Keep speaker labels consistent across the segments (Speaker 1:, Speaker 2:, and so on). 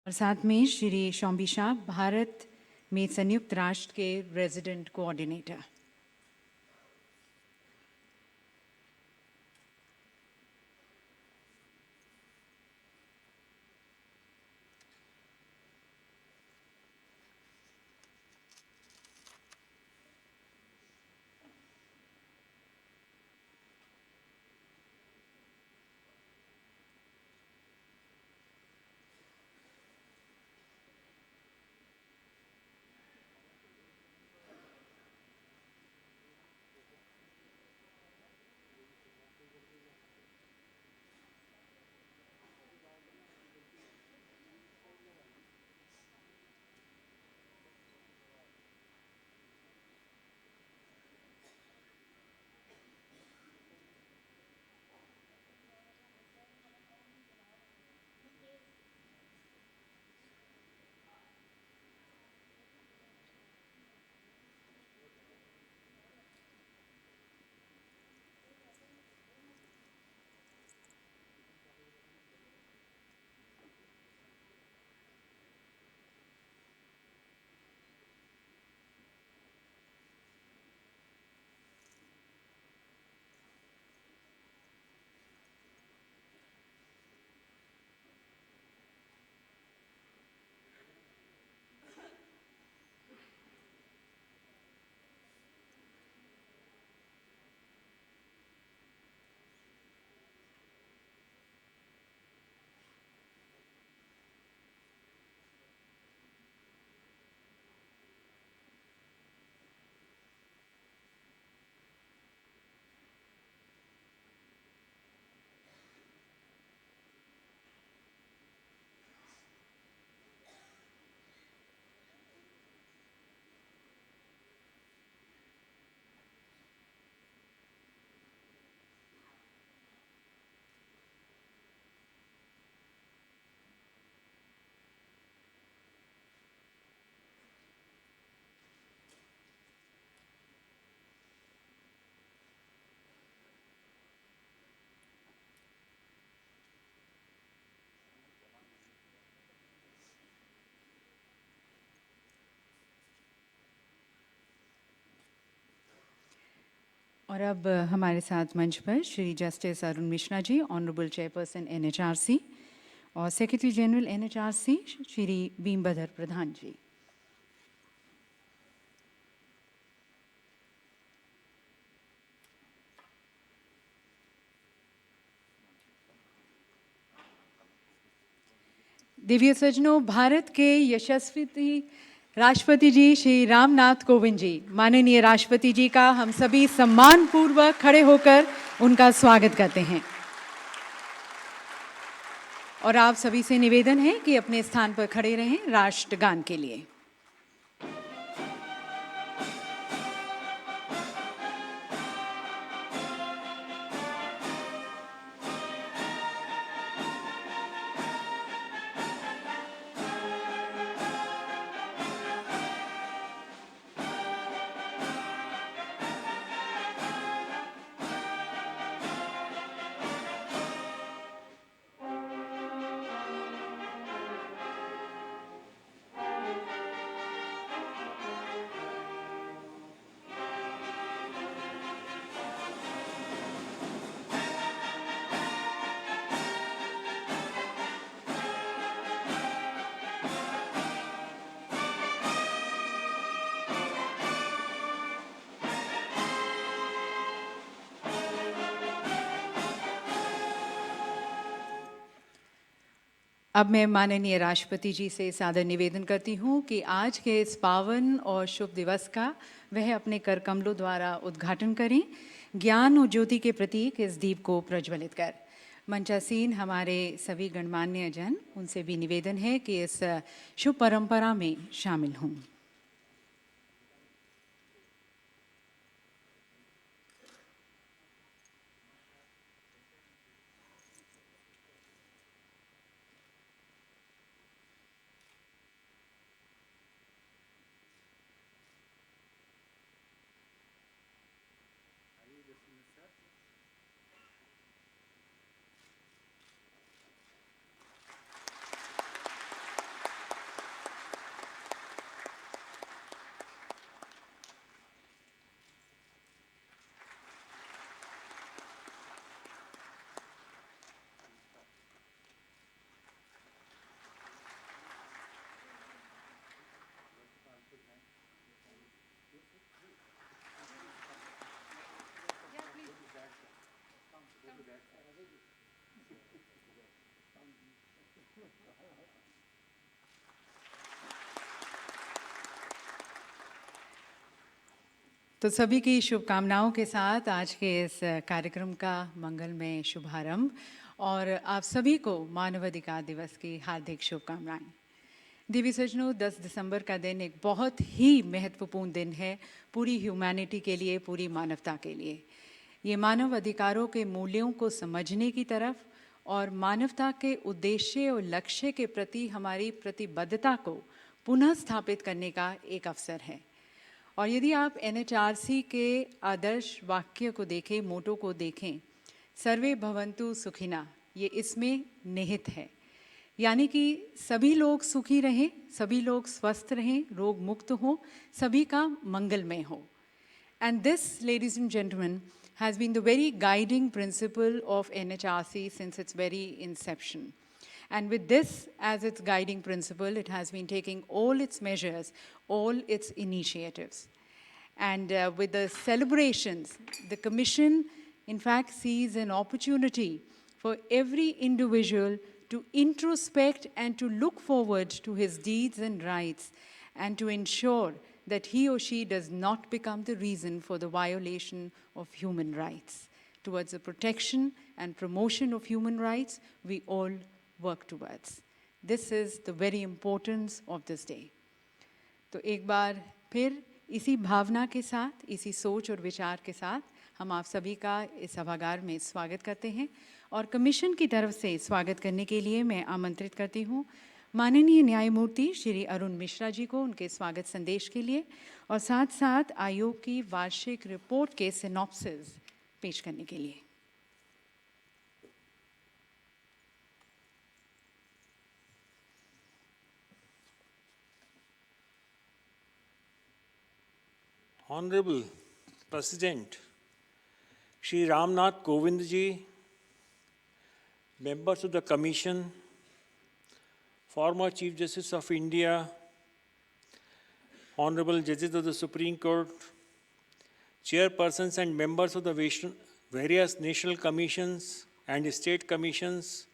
Speaker 1: और साथ में श्री शौम्बी शाह, भारत में संयुक्त राष्ट्र के रेजिडेंट कोऑर्डिनेटर। और अब हमारे साथ मंच पर Shri justice Arun Mishra ji, honourable chairperson NHRC, और सेक्रेटरी जनरल NHRC श्री बीमभद्र प्रधान जी। दिव्य सज्जनों, भारत के यशस्वी राष्ट्रपति जी श्री रामनाथ कोविंद जी, माननीय राष्ट्रपति जी का हम सभी सम्मान पूर्वक खड़े होकर उनका स्वागत करते हैं। और आप सभी से निवेदन है कि अपने स्थान पर खड़े रहें राष्ट्रगान के लिए। अब मैं माननीय राष्ट्रपति जी से सादर निवेदन करती हूँ कि आज के इस पावन और शुभ दिवस का वह अपने कर कमलों द्वारा उद्घाटन करें, ज्ञान और ज्योति के प्रतीक इस दीप को प्रज्वलित कर। मंचासीन हमारे सभी गणमान्य जन, उनसे भी निवेदन है कि इस शुभ परंपरा में शामिल हों। तो सभी की शुभकामनाओं के साथ आज के इस कार्यक्रम का मंगलमय शुभारंभ और आप सभी को मानव अधिकार दिवस की हार्दिक शुभकामनाएं। देवी सज्जनों, 10 दिसंबर का दिन एक बहुत ही महत्वपूर्ण दिन है पूरी ह्यूमैनिटी के लिए, पूरी मानवता के लिए। ये मानव अधिकारों के मूल्यों को समझने की तरफ और मानवता के उद्देश्य और लक्ष्य के प्रति हमारी प्रतिबद्धता को पुनः स्थापित करने का एक अवसर है। और यदि आप NHRC के आदर्श वाक्य को देखें, मोटो को देखें, सर्वे भवन्तु सुखिना, ये इसमें निहित है। यानी कि सभी लोग सुखी रहें, सभी लोग स्वस्थ रहें, रोग मुक्त हों, सभी का मंगलमय हो। And this, ladies and gentlemen, has been the very guiding principle of NHRC since its very inception. And with this as its guiding principle, it has been taking all its measures, all its initiatives. And with the celebrations, the Commission, in fact, sees an opportunity for every individual to introspect and to look forward to his deeds and rights and to ensure that he or she does not become the reason for the violation of human rights. Towards the protection and promotion of human rights, we all work towards. This is the very importance of this day. तो एक बार फिर इसी भावना के साथ, इसी सोच और विचार के साथ हम आप सभी का इस सभागार में स्वागत करते हैं और कमीशन की तरफ से स्वागत करने के लिए मैं आमंत्रित करती हूँ माननीय न्यायमूर्ति श्री अरुण मिश्रा जी को उनके स्वागत संदेश के लिए और साथ साथ आयोग की वार्षिक रिपोर्ट के सिनॉप्सिस पेश करने के लिए।
Speaker 2: Honorable President Shri Ramnath Kovind ji, members of the Commission, former Chief Justice of India, Honorable Judges of the Supreme Court, chairpersons and members of the various national commissions and state commissions,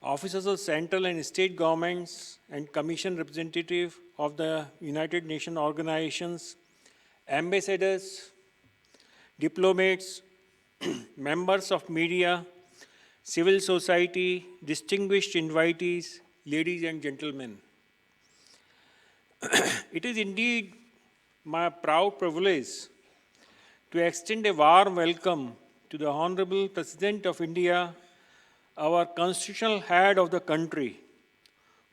Speaker 2: officers of central and state governments, and commission representative of the United Nations organizations, ambassadors, diplomats, members of media, civil society, distinguished invitees, ladies and gentlemen. It is indeed my proud privilege to extend a warm welcome to the Honorable President of India, our constitutional head of the country,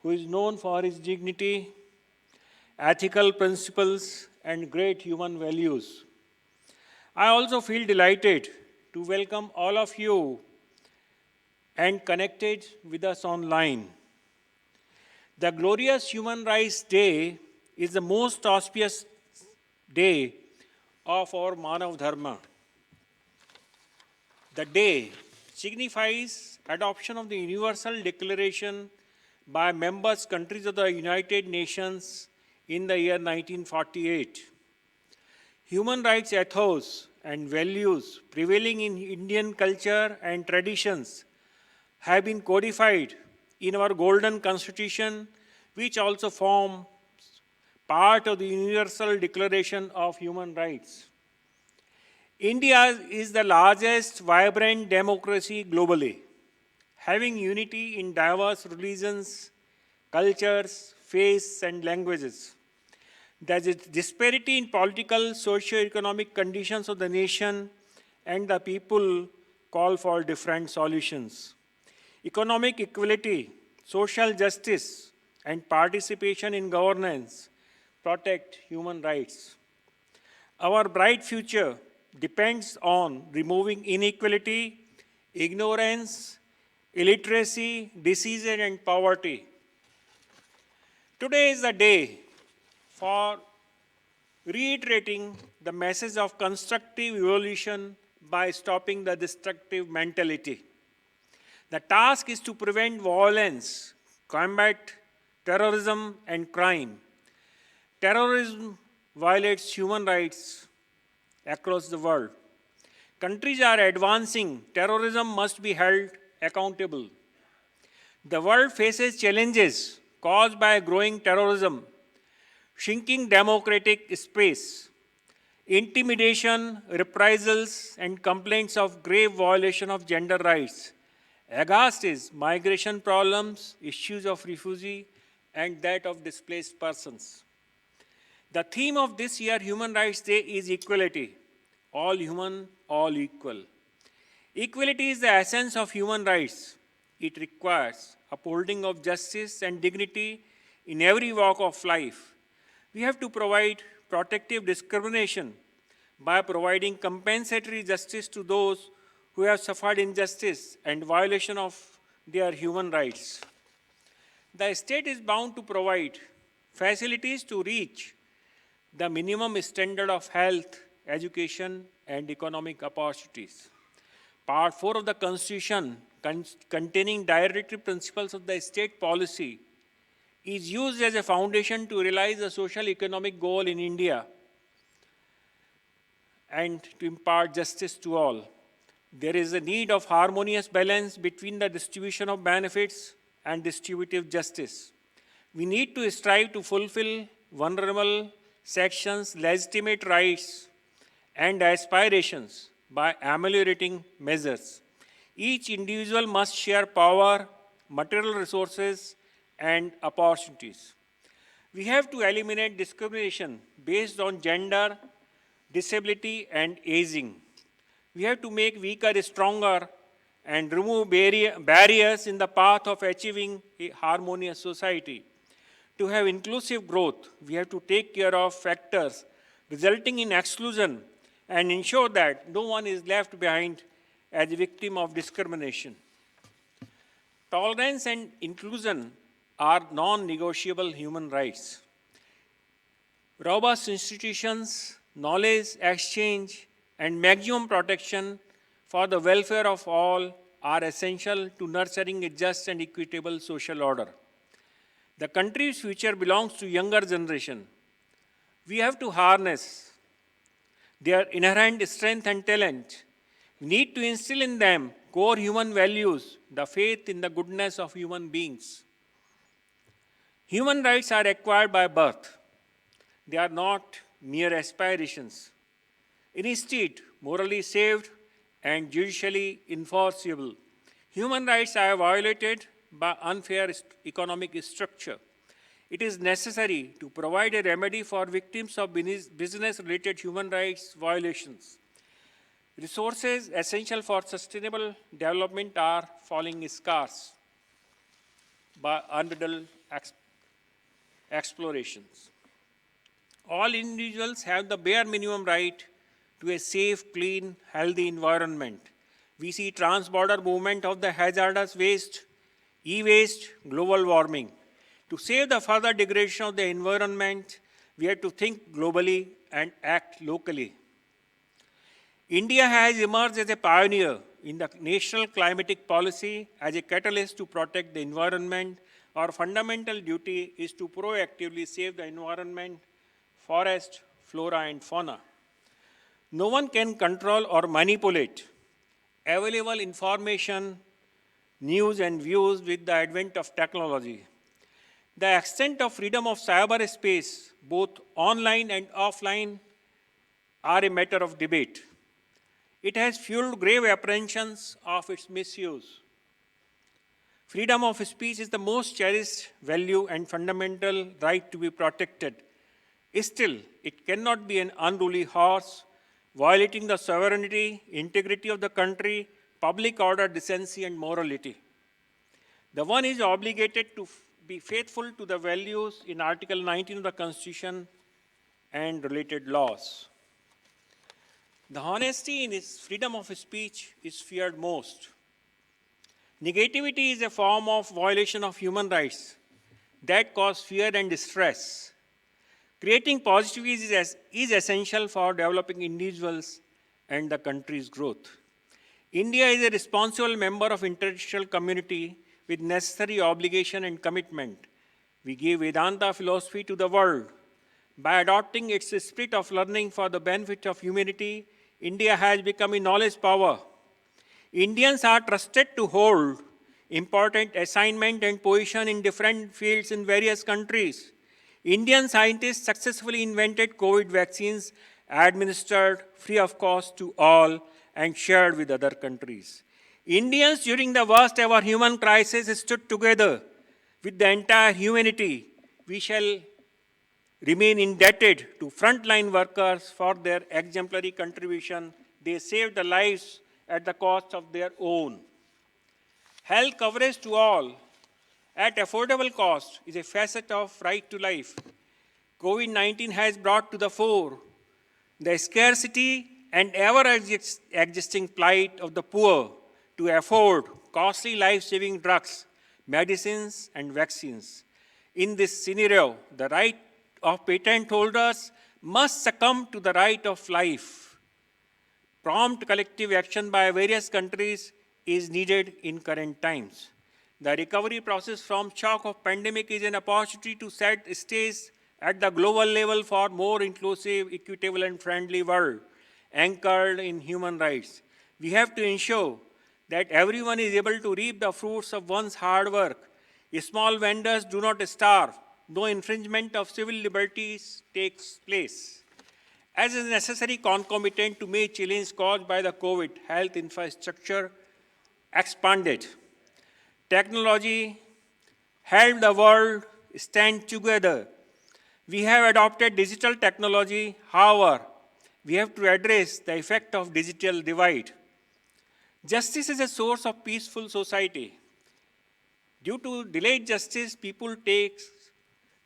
Speaker 2: who is known for his dignity, ethical principles, and great human values. I also feel delighted to welcome all of you and connected with us online. The glorious Human Rights Day is the most auspicious day of our Manav Dharma. The day signifies adoption of the Universal Declaration by members countries of the United Nations in the year 1948. Human rights ethos and values prevailing in Indian culture and traditions have been codified in our Golden Constitution, which also forms part of the Universal Declaration of Human Rights. India is the largest vibrant democracy globally, having unity in diverse religions, cultures, faiths, and languages. There is disparity in political, socio-economic conditions of the nation, and the people call for different solutions. Economic equality, social justice, and participation in governance protect human rights. Our bright future depends on removing inequality, ignorance, illiteracy, disease, and poverty. Today is the day for reiterating the message of constructive evolution by stopping the destructive mentality. The task is to prevent violence, combat terrorism and crime. Terrorism violates human rights across the world. Countries are advancing. Terrorism must be held accountable. The world faces challenges caused by growing terrorism, shrinking democratic space, intimidation, reprisals, and complaints of grave violation of gender rights. Aghast is migration problems, issues of refugee, and that of displaced persons. The theme of this year Human Rights Day is equality. All human, all equal. Equality is the essence of human rights. It requires upholding of justice and dignity in every walk of life. We have to provide protective discrimination by providing compensatory justice to those who have suffered injustice and violation of their human rights. The state is bound to provide facilities to reach the minimum standard of health, education, and economic opportunities. Part 4 of the Constitution, containing directory principles of the state policy, is used as a foundation to realize the social economic goal in India and to impart justice to all. There is a need of harmonious balance between the distribution of benefits and distributive justice. We need to strive to fulfill vulnerable sections' legitimate rights and aspirations by ameliorating measures. Each individual must share power, material resources, and opportunities. We have to eliminate discrimination based on gender, disability, and aging. We have to make weaker stronger and remove barriers in the path of achieving a harmonious society. To have inclusive growth, we have to take care of factors resulting in exclusion and ensure that no one is left behind as a victim of discrimination. Tolerance and inclusion are non-negotiable human rights. Robust institutions, knowledge exchange, and maximum protection for the welfare of all are essential to nurturing a just and equitable social order. The country's future belongs to younger generation. We have to harness their inherent strength and talent. We need to instill in them core human values, the faith in the goodness of human beings. Human rights are acquired by birth. They are not mere aspirations. Instead, morally saved and judicially enforceable. Human rights are violated by unfair economic structure. It is necessary to provide a remedy for victims of business-related human rights violations. Resources essential for sustainable development are falling scarce by unbridled explorations. All individuals have the bare minimum right to a safe, clean, healthy environment. We see trans-border movement of the hazardous waste, e-waste, global warming. To save the further degradation of the environment, we have to think globally and act locally. India has emerged as a pioneer in the national climatic policy as a catalyst to protect the environment. Our fundamental duty is to proactively save the environment, forest, flora, and fauna. No one can control or manipulate available information, news, and views with the advent of technology. The extent of freedom of cyberspace, both online and offline, are a matter of debate. It has fueled grave apprehensions of its misuse. Freedom of speech is the most cherished value and fundamental right to be protected. Still, it cannot be an unruly horse, violating the sovereignty, integrity of the country, public order, decency, and morality. The one is obligated to be faithful to the values in Article 19 of the Constitution and related laws. The honesty in its freedom of speech is feared most. Negativity is a form of violation of human rights that cause fear and distress. Creating positivity is essential for developing individuals and the country's growth. India is a responsible member of international community with necessary obligation and commitment. We give Vedanta philosophy to the world. By adopting its spirit of learning for the benefit of humanity, India has become a knowledge power. Indians are trusted to hold important assignment and position in different fields in various countries. Indian scientists successfully invented COVID vaccines administered free of cost to all and shared with other countries. Indians during the worst ever human crisis stood together with the entire humanity. We shall remain indebted to frontline workers for their exemplary contribution. They saved the lives at the cost of their own. Health coverage to all at affordable cost is a facet of right to life. COVID-19 has brought to the fore the scarcity and ever-existing plight of the poor to afford costly life-saving drugs, medicines, and vaccines. In this scenario, the right of patent holders must succumb to the right of life. Prompt collective action by various countries is needed in current times. The recovery process from shock of pandemic is an opportunity to set stage at the global level for more inclusive, equitable, and friendly world anchored in human rights. We have to ensure that everyone is able to reap the fruits of one's hard work. Small vendors do not starve, no infringement of civil liberties takes place. As is necessary concomitant to meet challenge caused by the COVID, health infrastructure expanded. Technology helped the world stand together. We have adopted digital technology, however, we have to address the effect of digital divide. Justice is a source of peaceful society. Due to delayed justice, people take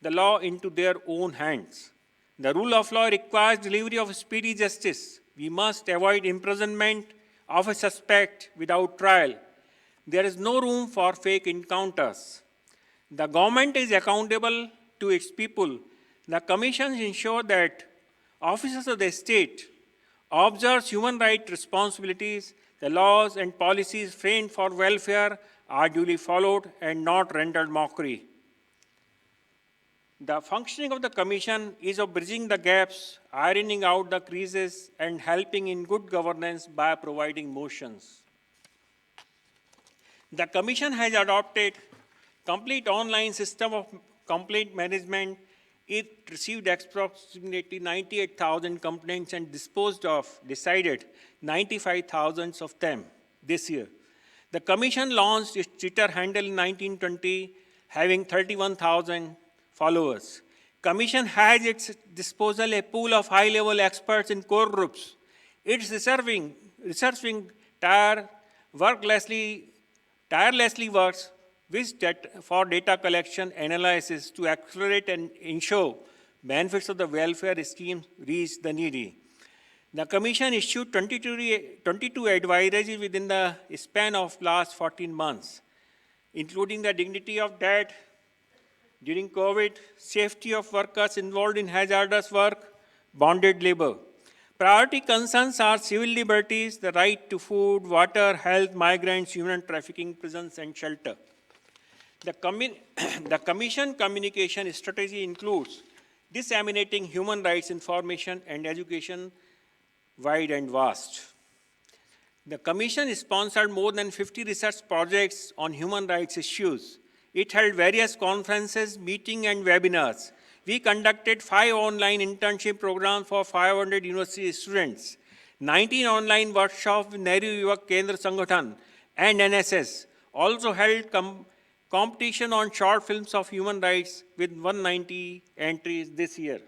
Speaker 2: the law into their own hands. The rule of law requires delivery of speedy justice. We must avoid imprisonment of a suspect without trial. There is no room for fake encounters. The government is accountable to its people. The commissions ensure that officers of the state observe human rights responsibilities. The laws and policies framed for welfare are duly followed and not rendered mockery. The functioning of the Commission is of bridging the gaps, ironing out the creases, and helping in good governance by providing motions. The Commission has adopted complete online system of complaint management. It received approximately 98,000 complaints and decided 95,000 of them this year. The Commission launched its Twitter handle in 1920, having 31,000 followers. Commission has at its disposal a pool of high-level experts in core groups. Its research wing tirelessly works for data collection analysis to accelerate and ensure benefits of the welfare scheme reach the needy. The Commission issued 22 advisories within the span of last 14 months, including the dignity of death during COVID, safety of workers involved in hazardous work, bonded labor. Priority concerns are civil liberties, the right to food, water, health, migrants, human trafficking, prisons, and shelter. The Commission communication strategy includes disseminating human rights information and education wide and vast. The Commission sponsored more than 50 research projects on human rights issues. It held various conferences, meetings, and webinars. We conducted 5 online internship programs for 500 university students, 19 online workshops with Nehru Yuva Kendra Sangathan and NSS. Also held competition on short films of human rights with 190 entries this year.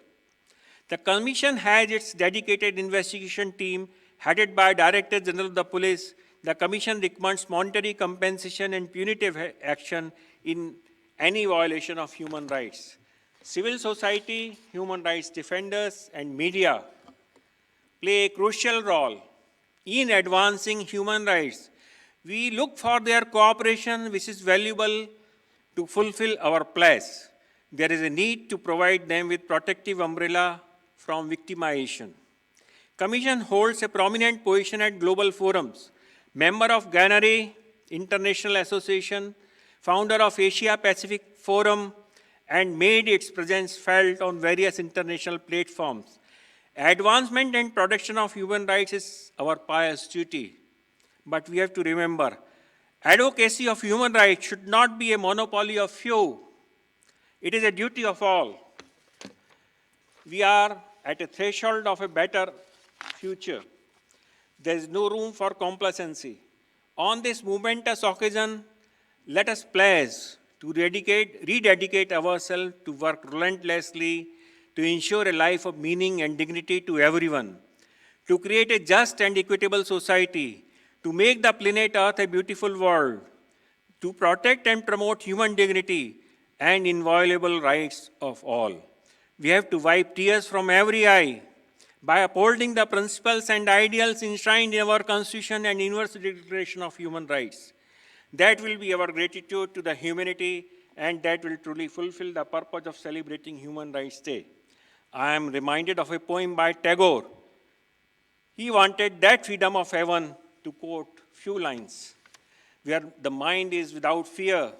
Speaker 2: The Commission has its dedicated investigation team headed by Director General of the Police. The Commission recommends monetary compensation and punitive action in any violation of human rights. Civil society, human rights defenders, and media play a crucial role in advancing human rights. We look for their cooperation, which is valuable to fulfill our place. There is a need to provide them with protective umbrella from victimization. Commission holds a prominent position at global forums. Member of GANARE International Association, founder of Asia Pacific Forum, and made its presence felt on various international platforms. Advancement and protection of human rights is our pious duty. But we have to remember, advocacy of human rights should not be a monopoly of few. It is a duty of all. We are at a threshold of a better future. There is no room for complacency. On this momentous occasion, let us pledge to rededicate ourselves to work relentlessly to ensure a life of meaning and dignity to everyone, to create a just and equitable society, to make the planet Earth a beautiful world, to protect and promote human dignity and inviolable rights of all. We have to wipe tears from every eye by upholding the principles and ideals enshrined in our Constitution and Universal Declaration of Human Rights. That will be our gratitude to the humanity, and that will truly fulfill the purpose of celebrating Human Rights Day. I am reminded of a poem by Tagore. He wanted that freedom of heaven, to quote few lines, where the mind is without fear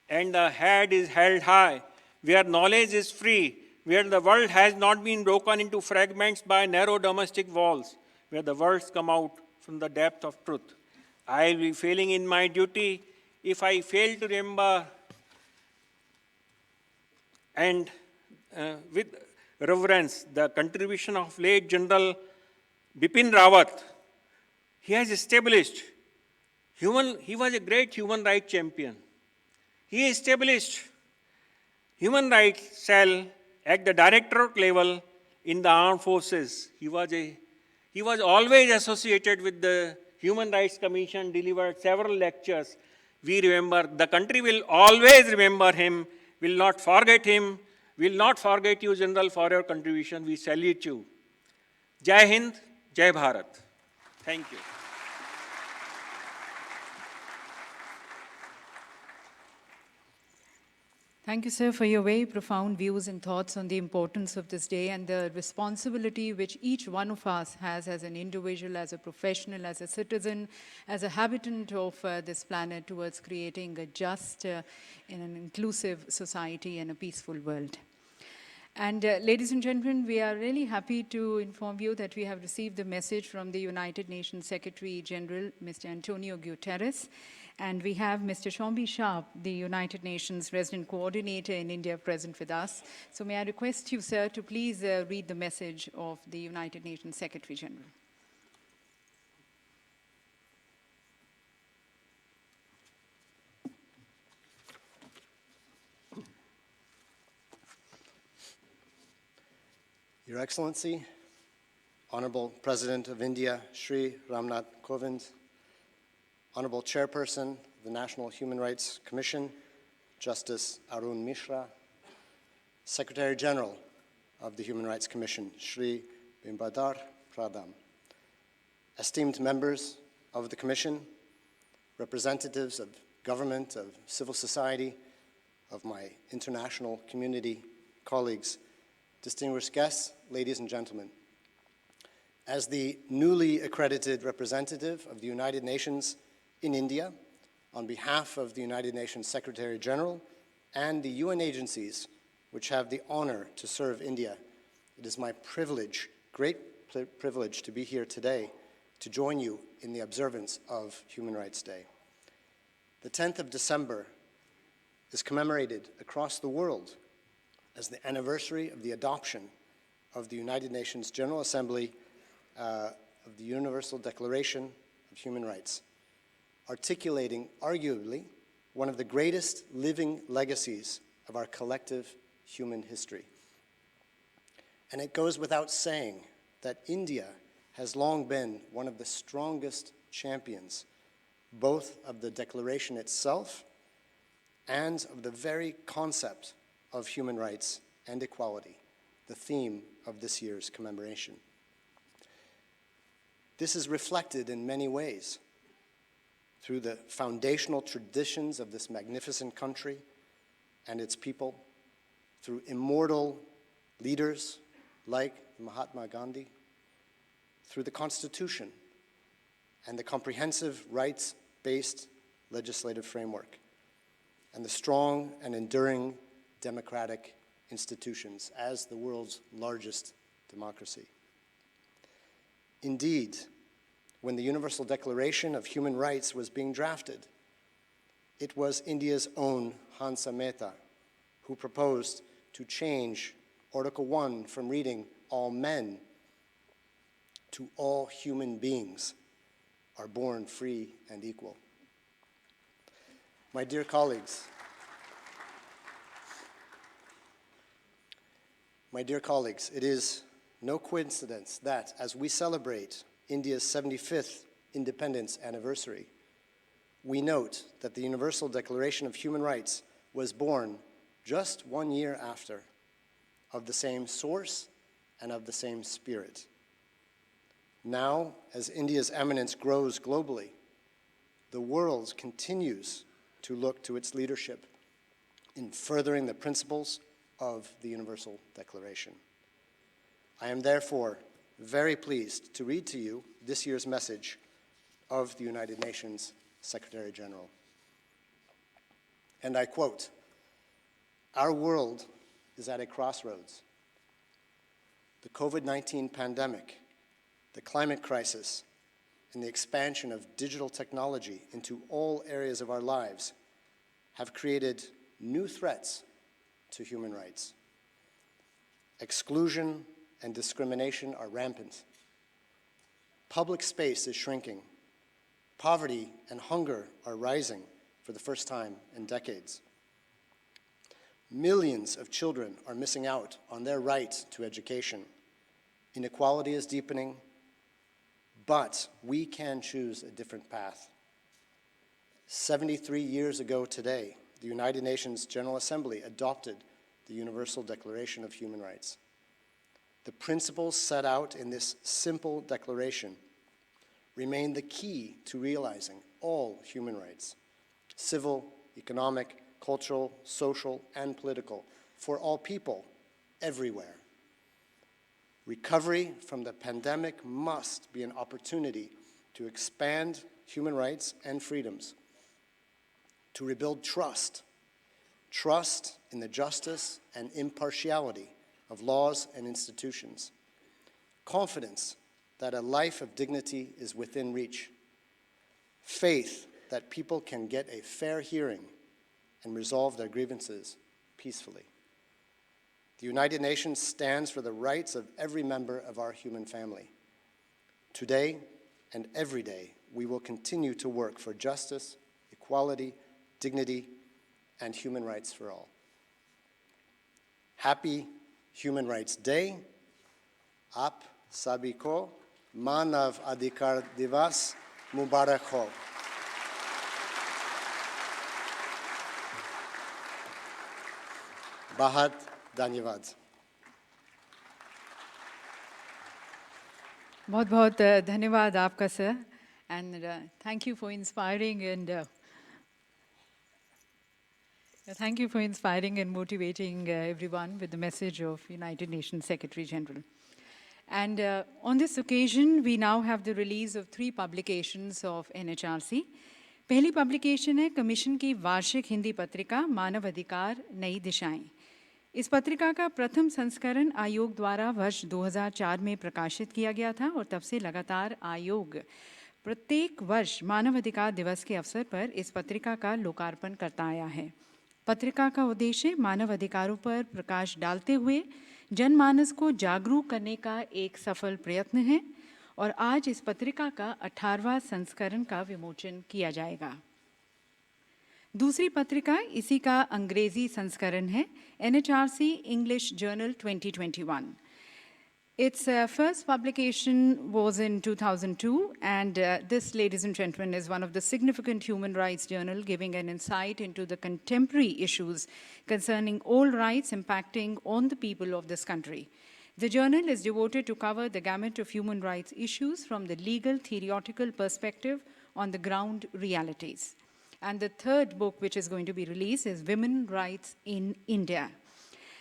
Speaker 2: and the head is held high, where knowledge is free, where the world has not been broken into fragments by narrow domestic walls, where the words come out from the depth of truth. I will be failing in my duty if I fail to remember and with reverence the contribution of late General Bipin Rawat. He has established he was a great human rights champion. He established human rights cell at the directorate level in the armed forces. He was always associated with the Human Rights Commission, delivered several lectures. We remember, the country will always remember him, will not forget him, will not forget you, General, for your contribution. We salute you. Jai Hind, Jai Bharat. Thank you.
Speaker 1: Thank you, sir, for your very profound views and thoughts on the importance of this day and the responsibility which each one of us has as an individual, as a professional, as a citizen, as a habitant of this planet towards creating a just and an inclusive society and a peaceful world. And ladies and gentlemen, we are really happy to inform you that we have received the message from the United Nations Secretary General, Mr. Antonio Guterres. And we have Mr. Shombi Sharp, the United Nations Resident Coordinator in India, present with us. So may I request you, sir, to please read the message of the United Nations Secretary General.
Speaker 3: Your Excellency, Honorable President of India, Shri Ramnath Kovind, Honorable Chairperson of the National Human Rights Commission, Justice Arun Mishra, Secretary General of the Human Rights Commission, Shri Bimbadar Pradhan, esteemed members of the Commission, representatives of government, of civil society, of my international community colleagues, distinguished guests, ladies and gentlemen. As the newly accredited representative of the United Nations in India, on behalf of the United Nations Secretary General and the UN agencies which have the honor to serve India, it is my privilege, great privilege, to be here today to join you in the observance of Human Rights Day. The 10th of December is commemorated across the world as the anniversary of the adoption of the United Nations General Assembly of the Universal Declaration of Human Rights, articulating arguably one of the greatest living legacies of our collective human history. And it goes without saying that India has long been one of the strongest champions, both of the declaration itself and of the very concept of human rights and equality, the theme of this year's commemoration. This is reflected in many ways through the foundational traditions of this magnificent country and its people, through immortal leaders like Mahatma Gandhi, through the Constitution and the comprehensive rights-based legislative framework, and the strong and enduring democratic institutions as the world's largest democracy. Indeed, when the Universal Declaration of Human Rights was being drafted, it was India's own Hansa Mehta who proposed to change Article 1 from reading all men, to all human beings, are born free and equal. My dear colleagues, it is no coincidence that as we celebrate India's 75th independence anniversary, we note that the Universal Declaration of Human Rights was born just 1 year after, of the same source and of the same spirit. Now, as India's eminence grows globally, the world continues to look to its leadership in furthering the principles of the Universal Declaration. I am therefore very pleased to read to you this year's message of the United Nations Secretary General. And I quote, "Our world is at a crossroads. The COVID-19 pandemic, the climate crisis, and the expansion of digital technology into all areas of our lives have created new threats to human rights. Exclusion and discrimination are rampant. Public space is shrinking. Poverty and hunger are rising for the first time in decades. Millions of children are missing out on their right to education. Inequality is deepening, but we can choose a different path. 73 years ago today, the United Nations General Assembly adopted the Universal Declaration of Human Rights. The principles set out in this simple declaration remain the key to realizing all human rights, civil, economic, cultural, social, and political, for all people everywhere. Recovery from the pandemic must be an opportunity to expand human rights and freedoms, to rebuild trust in the justice and impartiality of laws and institutions, confidence that a life of dignity is within reach, faith that people can get a fair hearing and resolve their grievances peacefully. The United Nations stands for the rights of every member of our human family. Today and every day, we will continue to work for justice, equality, dignity, and human rights for all. Happy Human Rights Day. Aap sabhi ko Manav Adhikar Divas Mubarak ho. Bahut धन्यवाद।
Speaker 1: बहुत बहुत धन्यवाद आपका sir, and thank you for inspiring and motivating everyone with the message of United Nations Secretary General. And on this occasion, we now have the release of 3 publications of NHRC. पहली publication है commission की वार्षिक हिंदी पत्रिका मानव अधिकार नई दिशाएं। इस पत्रिका का प्रथम संस्करण आयोग द्वारा वर्ष 2004 में प्रकाशित किया गया था और तब से लगातार आयोग प्रत्येक वर्ष मानव अधिकार दिवस के अवसर पर इस पत्रिका का लोकार्पण करता आया है। पत्रिका का उद्देश्य मानव अधिकारों पर प्रकाश डालते हुए जनमानस को जागरूक करने का एक सफल प्रयत्न है और आज इस पत्रिका का 18वां संस्करण का विमोचन किया जाएगा। दूसरी पत्रिका इसी का अंग्रेजी संस्करण है NHRC English Journal 2021. Its first publication was in 2002, and this, ladies and gentlemen, is one of the significant human rights journal giving an insight into the contemporary issues concerning all rights impacting on the people of this country. The journal is devoted to cover the gamut of human rights issues from the legal, theoretical perspective on the ground realities. And the third book which is going to be released is Women Rights in India.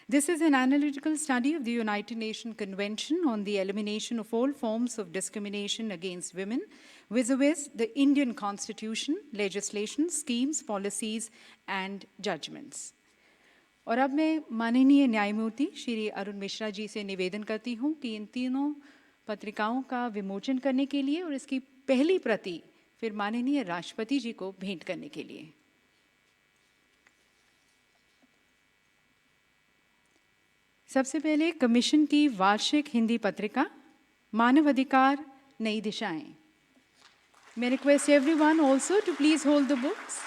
Speaker 1: This is an analytical study of the United Nations Convention on the Elimination of All Forms of Discrimination Against Women vis-a-vis the Indian Constitution, legislation, schemes, policies, and judgments. और अब मैं माननीय न्यायमूर्ति श्री अरुण मिश्रा जी से निवेदन करती हूँ कि इन तीनों पत्रिकाओं का विमोचन करने के लिए और इसकी पहली प्रति फिर माननीय राष्ट्रपति जी को भेंट करने के लिए। सबसे पहले कमीशन की वार्षिक हिंदी पत्रिका मानव अधिकार नई दिशाएं। May I request everyone also to please hold the books.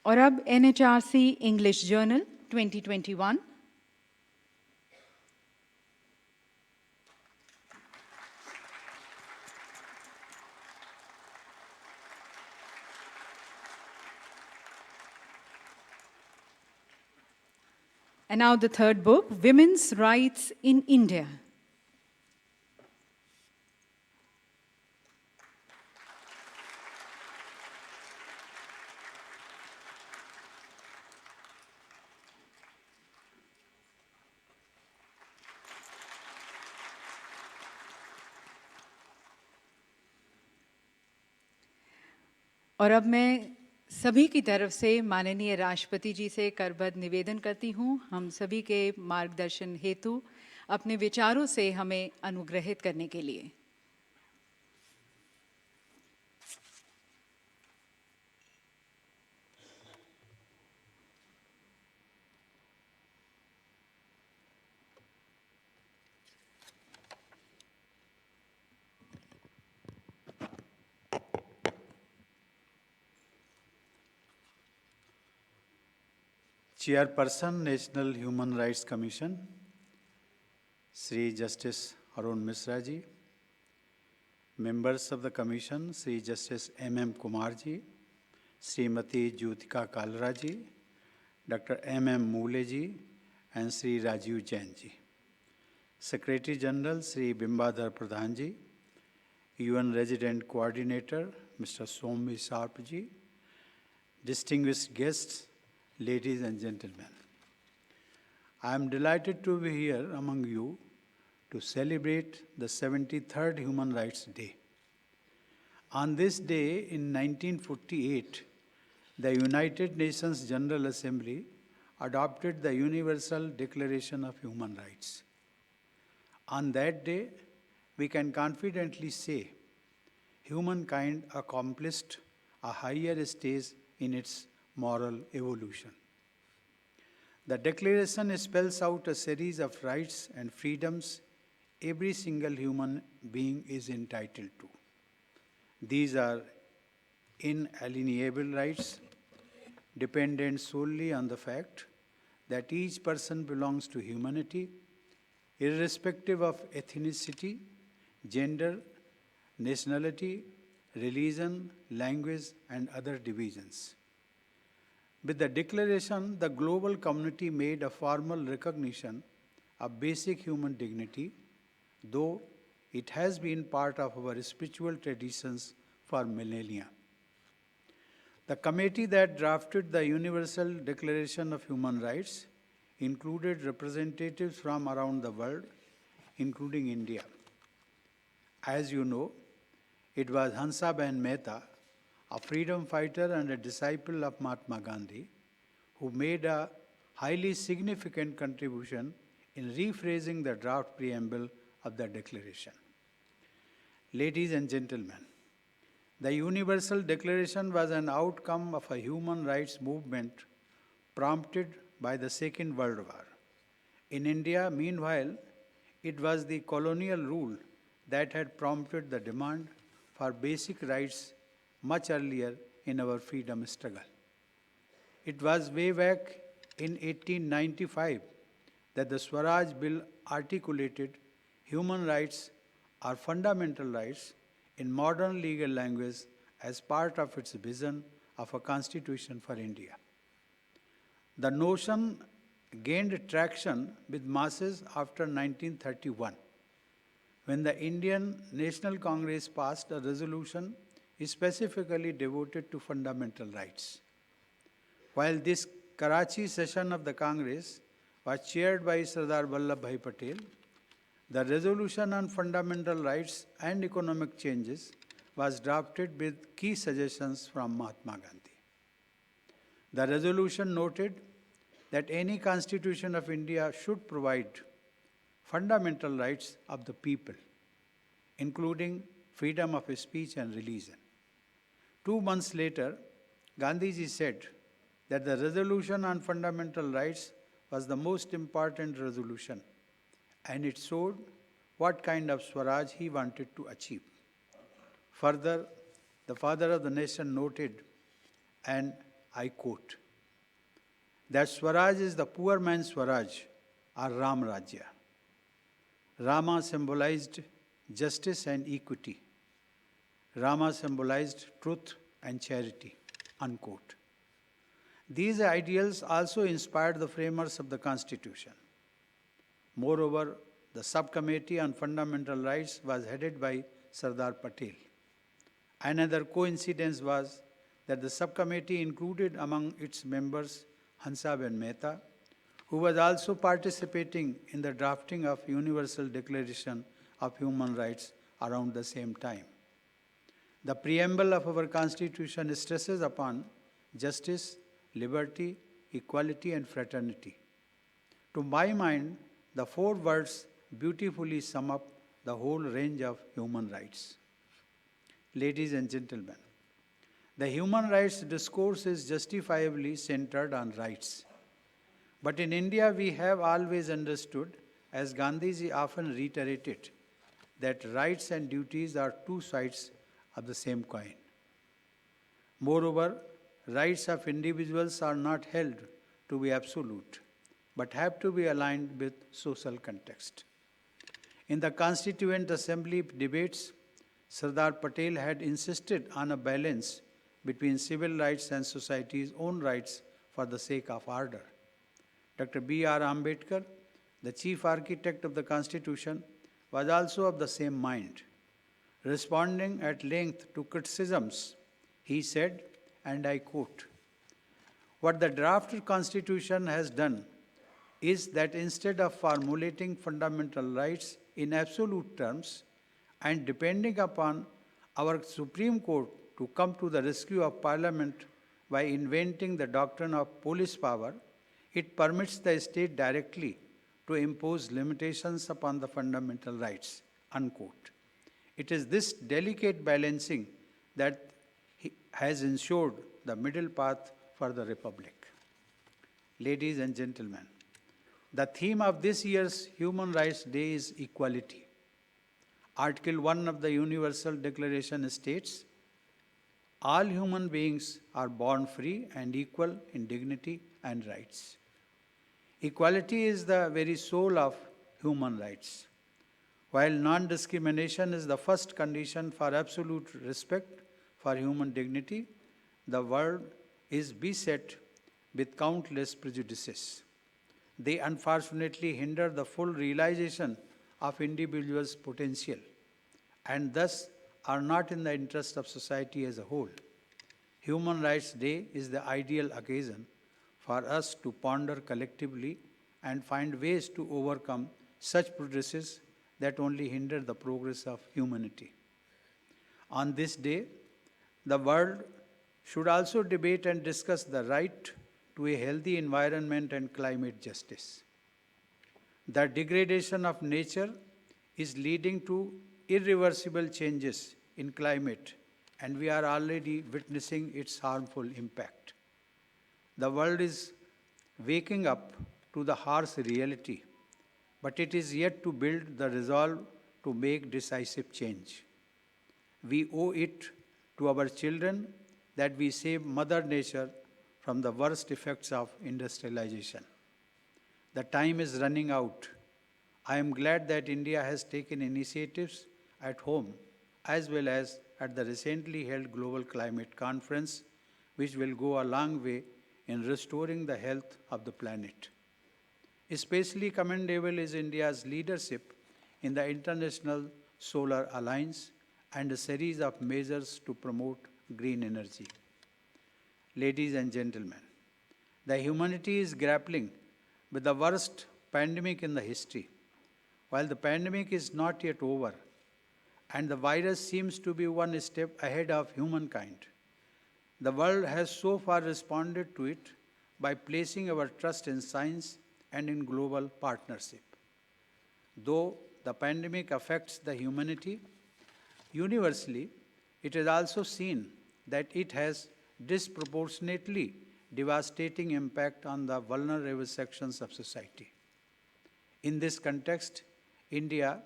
Speaker 1: और अब NHRC English journal 2021। And now the third book, Women's Rights in India. और अब मैं सभी की तरफ से माननीय राष्ट्रपति जी से करबद्ध निवेदन करती हूँ, हम सभी के मार्गदर्शन हेतु अपने विचारों से हमें अनुग्रहित करने के लिए।
Speaker 4: Chairperson, National Human Rights Commission, Sri Justice Arun Misra ji, members of the Commission, Sri Justice M.M. Kumar ji, Srimati Jyotika Kalra ji, Dr. M.M. Moole ji, and Sri Rajiv Jain ji. Secretary General, Sri Bimbadhar Pradhan ji, UN Resident Coordinator, Mr. Soumi Sharp ji, distinguished guests, ladies and gentlemen, I am delighted to be here among you to celebrate the 73rd Human Rights Day. On this day in 1948, the United Nations General Assembly adopted the Universal Declaration of Human Rights. On that day, we can confidently say humankind accomplished a higher stage in its moral evolution. The Declaration spells out a series of rights and freedoms every single human being is entitled to. These are inalienable rights, dependent solely on the fact that each person belongs to humanity, irrespective of ethnicity, gender, nationality, religion, language, and other divisions. With the declaration, the global community made a formal recognition of basic human dignity, though it has been part of our spiritual traditions for millennia. The committee that drafted the Universal Declaration of Human Rights included representatives from around the world, including India. As you know, it was Hansaben Mehta, a freedom fighter and a disciple of Mahatma Gandhi, who made a highly significant contribution in rephrasing the draft preamble of the Declaration. Ladies and gentlemen, the Universal Declaration was an outcome of a human rights movement prompted by the Second World War. In India, meanwhile, it was the colonial rule that had prompted the demand for basic rights much earlier in our freedom struggle. It was way back in 1895 that the Swaraj Bill articulated human rights or fundamental rights in modern legal language as part of its vision of a constitution for India. The notion gained traction with masses after 1931, when the Indian National Congress passed a resolution specifically devoted to fundamental rights. While this Karachi session of the Congress was chaired by Sardar Vallabhbhai Patel, the resolution on fundamental rights and economic changes was drafted with key suggestions from Mahatma Gandhi. The resolution noted that any constitution of India should provide fundamental rights of the people, including freedom of speech and religion. 2 months later, Gandhiji said that the resolution on fundamental rights was the most important resolution, and it showed what kind of Swaraj he wanted to achieve. Further, the father of the nation noted, and I quote, that Swaraj is the poor man's Swaraj, or Ram Rajya. Rama symbolized justice and equity. Rama symbolized truth and charity, unquote. These ideals also inspired the framers of the Constitution. Moreover, the subcommittee on fundamental rights was headed by Sardar Patel. Another coincidence was that the subcommittee included among its members Hansaben Mehta, who was also participating in the drafting of Universal Declaration of Human Rights around the same time. The preamble of our Constitution stresses upon justice, liberty, equality, and fraternity. To my mind, the 4 words beautifully sum up the whole range of human rights. Ladies and gentlemen, the human rights discourse is justifiably centered on rights. But in India, we have always understood, as Gandhiji often reiterated, that rights and duties are 2 sides of the same coin. Moreover, rights of individuals are not held to be absolute, but have to be aligned with social context. In the Constituent Assembly debates, Sardar Patel had insisted on a balance between civil rights and society's own rights for the sake of order. Dr. B.R. Ambedkar, the chief architect of the Constitution, was also of the same mind. Responding at length to criticisms, he said, and I quote, "What the drafted Constitution has done is that instead of formulating fundamental rights in absolute terms and depending upon our Supreme Court to come to the rescue of Parliament by inventing the doctrine of police power, it permits the state directly to impose limitations upon the fundamental rights," unquote. It is this delicate balancing that has ensured the middle path for the Republic. Ladies and gentlemen, the theme of this year's Human Rights Day is equality. Article 1 of the Universal Declaration states, "All human beings are born free and equal in dignity and rights." Equality is the very soul of human rights. While non-discrimination is the first condition for absolute respect for human dignity, the world is beset with countless prejudices. They unfortunately hinder the full realization of individuals' potential and thus are not in the interest of society as a whole. Human Rights Day is the ideal occasion for us to ponder collectively and find ways to overcome such prejudices that only hinder the progress of humanity. On this day, the world should also debate and discuss the right to a healthy environment and climate justice. The degradation of nature is leading to irreversible changes in climate, and we are already witnessing its harmful impact. The world is waking up to the harsh reality, but it is yet to build the resolve to make decisive change. We owe it to our children that we save Mother Nature from the worst effects of industrialization. The time is running out. I am glad that India has taken initiatives at home as well as at the recently held Global Climate Conference, which will go a long way in restoring the health of the planet. Especially commendable is India's leadership in the International Solar Alliance and a series of measures to promote green energy. Ladies and gentlemen, the humanity is grappling with the worst pandemic in the history. While the pandemic is not yet over, and the virus seems to be one step ahead of humankind, The world has so far responded to it by placing our trust in science and in global partnership. Though the pandemic affects the humanity universally, it is also seen that it has disproportionately devastating impact on the vulnerable sections of society. In this context, India,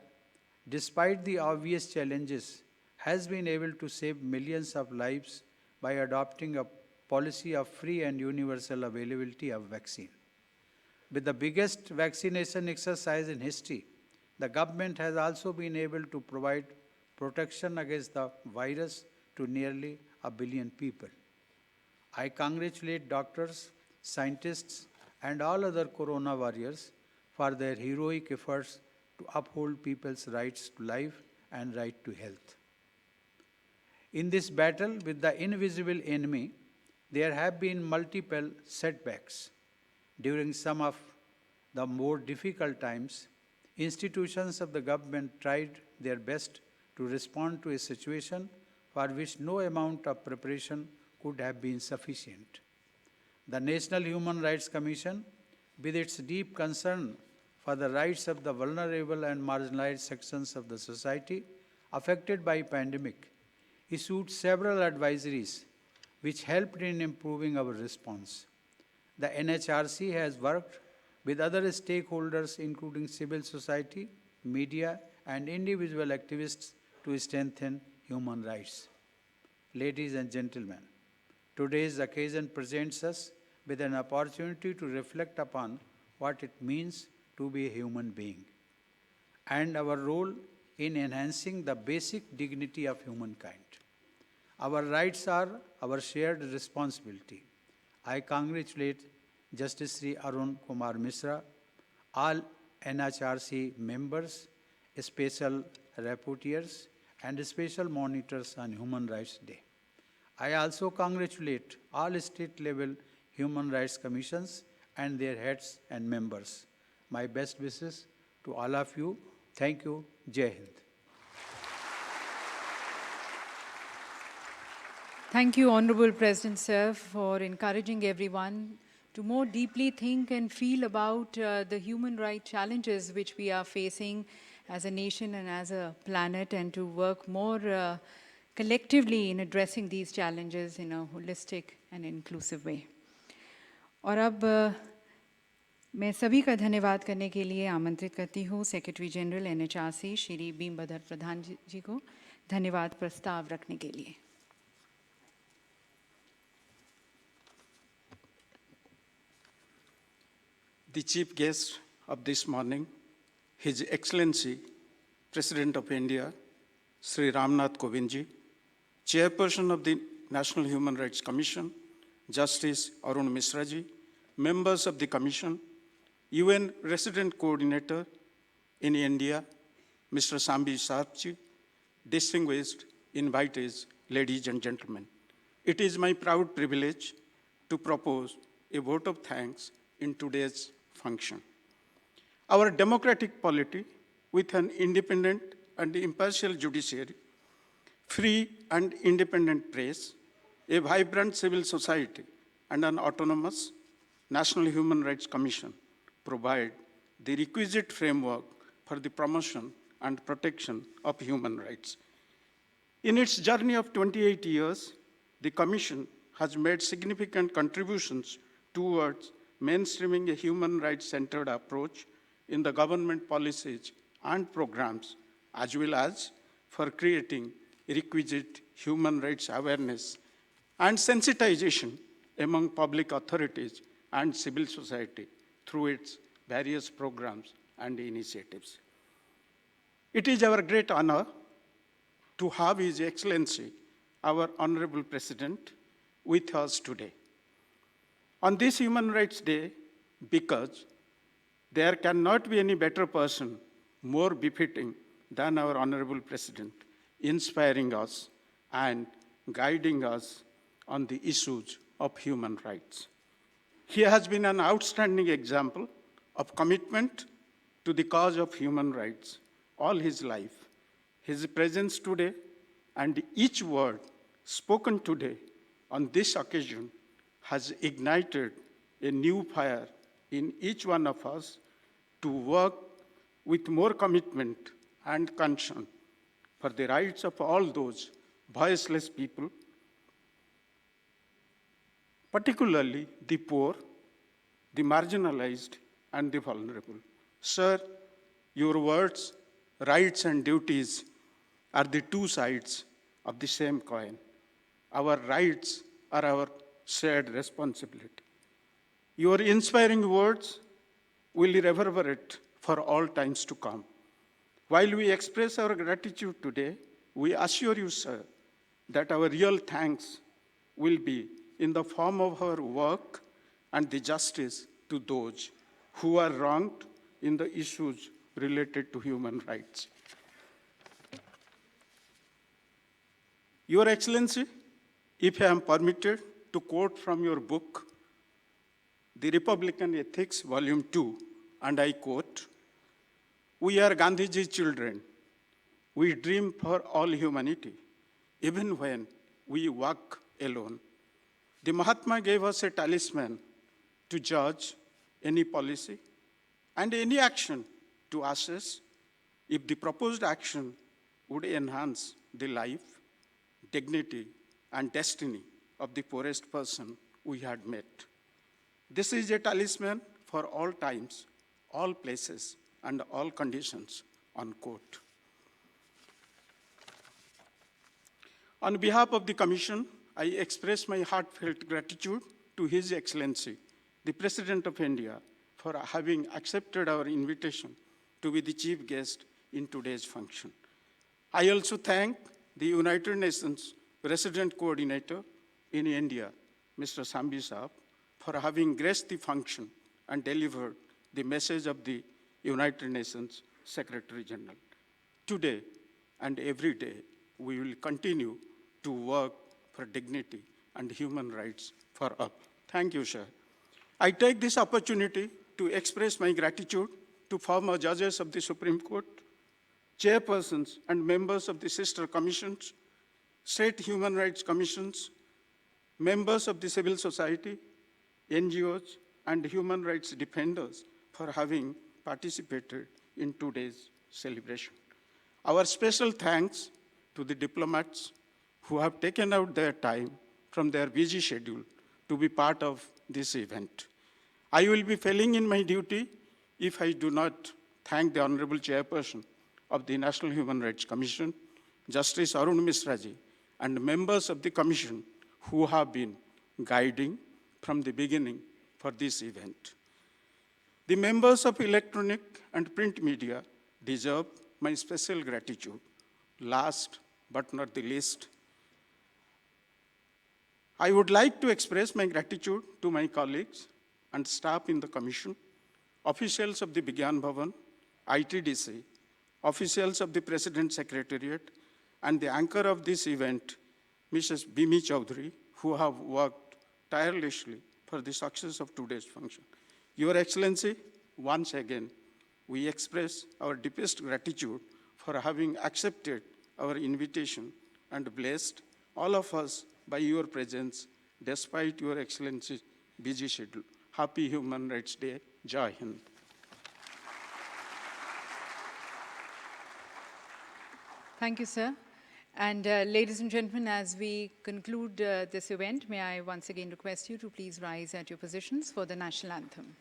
Speaker 4: despite the obvious challenges, has been able to save millions of lives by adopting a policy of free and universal availability of vaccine. With the biggest vaccination exercise in history, the government has also been able to provide protection against the virus to nearly 1 billion people. I congratulate doctors, scientists, and all other corona warriors for their heroic efforts to uphold people's rights to life and right to health. In this battle with the invisible enemy, there have been multiple setbacks. During some of the more difficult times, institutions of the government tried their best to respond to a situation for which no amount of preparation could have been sufficient. The National Human Rights Commission, with its deep concern for the rights of the vulnerable and marginalized sections of the society affected by pandemic, issued several advisories which helped in improving our response. The NHRC has worked with other stakeholders including civil society, media, and individual activists to strengthen human rights. Ladies and gentlemen, today's occasion presents us with an opportunity to reflect upon what it means to be a human being and our role in enhancing the basic dignity of humankind. Our rights are our shared responsibility. I congratulate Justice Sri Arun Kumar Misra, all NHRC members, special rapporteurs, and special monitors on Human Rights Day. I also congratulate all state-level human rights commissions and their heads and members. My best wishes to all of you. Thank you. Jai Hind.
Speaker 1: Thank you, Honorable President Sir, for encouraging everyone to more deeply think and feel about the human rights challenges which we are facing as a nation and as a planet, and to work more collectively in addressing these challenges in a holistic and inclusive way. और अब मैं सभी का धन्यवाद करने के लिए आमंत्रित करती हूँ सेक्रेटरी जनरल NHRC श्री बीमभद्र प्रधान जी को धन्यवाद प्रस्ताव रखने के लिए.
Speaker 5: The chief guest of this morning, His Excellency, President of India, Sri Ramnath Kovind ji, Chairperson of the National Human Rights Commission, Justice Arun Misra ji, members of the Commission, UN Resident Coordinator in India, Mr. Sambi Sharp ji, distinguished invitees, ladies and gentlemen. It is my proud privilege to propose a vote of thanks in today's function. Our democratic polity, with an independent and impartial judiciary, free and independent press, a vibrant civil society, and an autonomous National Human Rights Commission, provide the requisite framework for the promotion and protection of human rights. In its journey of 28 years, the Commission has made significant contributions towards mainstreaming a human rights-centered approach in the government policies and programs, as well as for creating requisite human rights awareness and sensitization among public authorities and civil society through its various programs and initiatives. It is our great honor to have His Excellency, our Honorable President, with us today. On this Human Rights Day, because there cannot be any better person more befitting than our Honorable President, inspiring us and guiding us on the issues of human rights. He has been an outstanding example of commitment to the cause of human rights all his life. His presence today and each word spoken today on this occasion has ignited a new fire in each one of us to work with more commitment and concern for the rights of all those voiceless people, particularly the poor, the marginalized, and the vulnerable. Sir, your words, rights, and duties are the two sides of the same coin. Our rights are our shared responsibility. Your inspiring words will reverberate for all times to come. While we express our gratitude today, we assure you, sir, that our real thanks will be in the form of our work and the justice to those who are wronged in the issues related to human rights. Your Excellency, if I am permitted to quote from your book, The Republican Ethics, Volume 2, and I quote, "We are Gandhiji's children. We dream for all humanity, even when we walk alone. The Mahatma gave us a talisman to judge any policy and any action to assess if the proposed action would enhance the life, dignity, and destiny of the poorest person we had met. This is a talisman for all times, all places, and all conditions," unquote. On behalf of the Commission, I express my heartfelt gratitude to His Excellency, the President of India, for having accepted our invitation to be the chief guest in today's function. I also thank the United Nations Resident Coordinator in India, Mr. Sambi Saab, for having graced the function and delivered the message of the United Nations Secretary General. Today and every day, we will continue to work for dignity and human rights for all. Thank you, sir. I take this opportunity to express my gratitude to former judges of the Supreme Court, chairpersons and members of the sister commissions, state human rights commissions, members of the civil society, NGOs, and human rights defenders for having participated in today's celebration. Our special thanks to the diplomats who have taken out their time from their busy schedule to be part of this event. I will be failing in my duty if I do not thank the Honorable Chairperson of the National Human Rights Commission, Justice Arun Mishra ji, and members of the Commission who have been guiding from the beginning for this event. The members of electronic and print media deserve my special gratitude. Last but not the least, I would like to express my gratitude to my colleagues and staff in the Commission, officials of the Vigyan Bhavan, ITDC, officials of the President's Secretariat, and the anchor of this event, Mrs. Bimi Chaudhary, who have worked tirelessly for the success of today's function. Your Excellency, once again, we express our deepest gratitude for having accepted our invitation and blessed all of us by your presence despite your Excellency's busy schedule. Happy Human Rights Day. Jai Hind.
Speaker 1: Thank you, sir. And ladies and gentlemen, as we conclude this event, may I once again request you to please rise at your positions for the national anthem.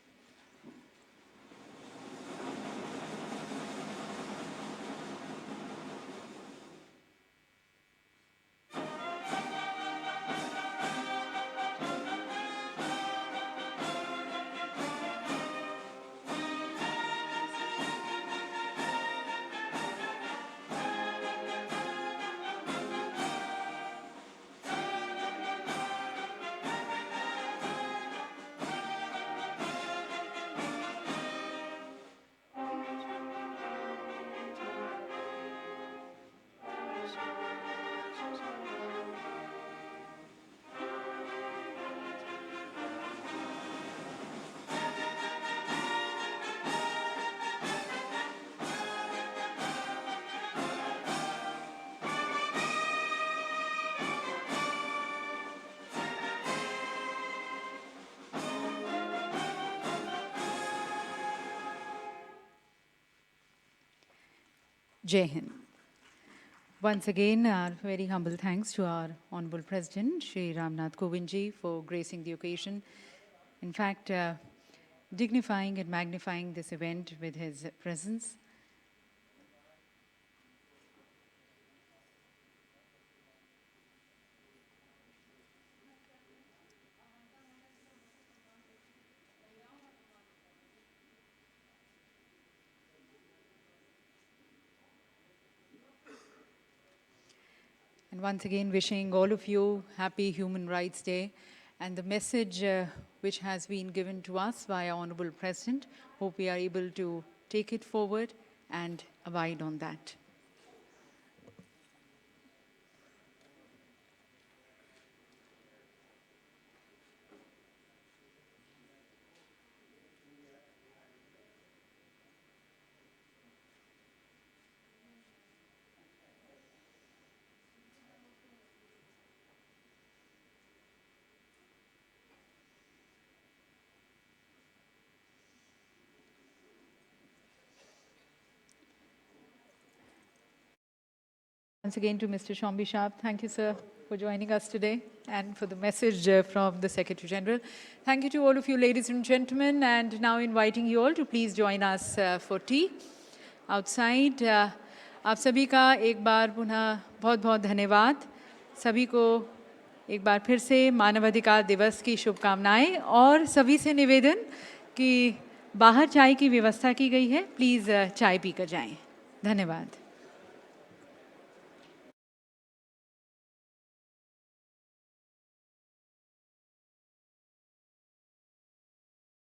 Speaker 1: Jai Hind. Once again, our very humble thanks to our Honorable President, Shri Ramnath Kovind ji, for gracing the occasion. In fact, dignifying and magnifying this event with his presence. And once again, wishing all of you happy Human Rights Day. And the message which has been given to us by our Honorable President, hope we are able to take it forward and abide on that. Once again to Mr. Shombi Sharp, thank you, sir, for joining us today and for the message from the Secretary General. Thank you to all of you, ladies and gentlemen, and now inviting you all to please join us for tea outside. आप सभी का एक बार पुनः बहुत बहुत धन्यवाद. सभी को एक बार फिर से मानवाधिकार दिवस की शुभकामनाएं और सभी से निवेदन कि बाहर चाय की व्यवस्था की गई है, प्लीज़ चाय पीकर जाएं. धन्यवाद.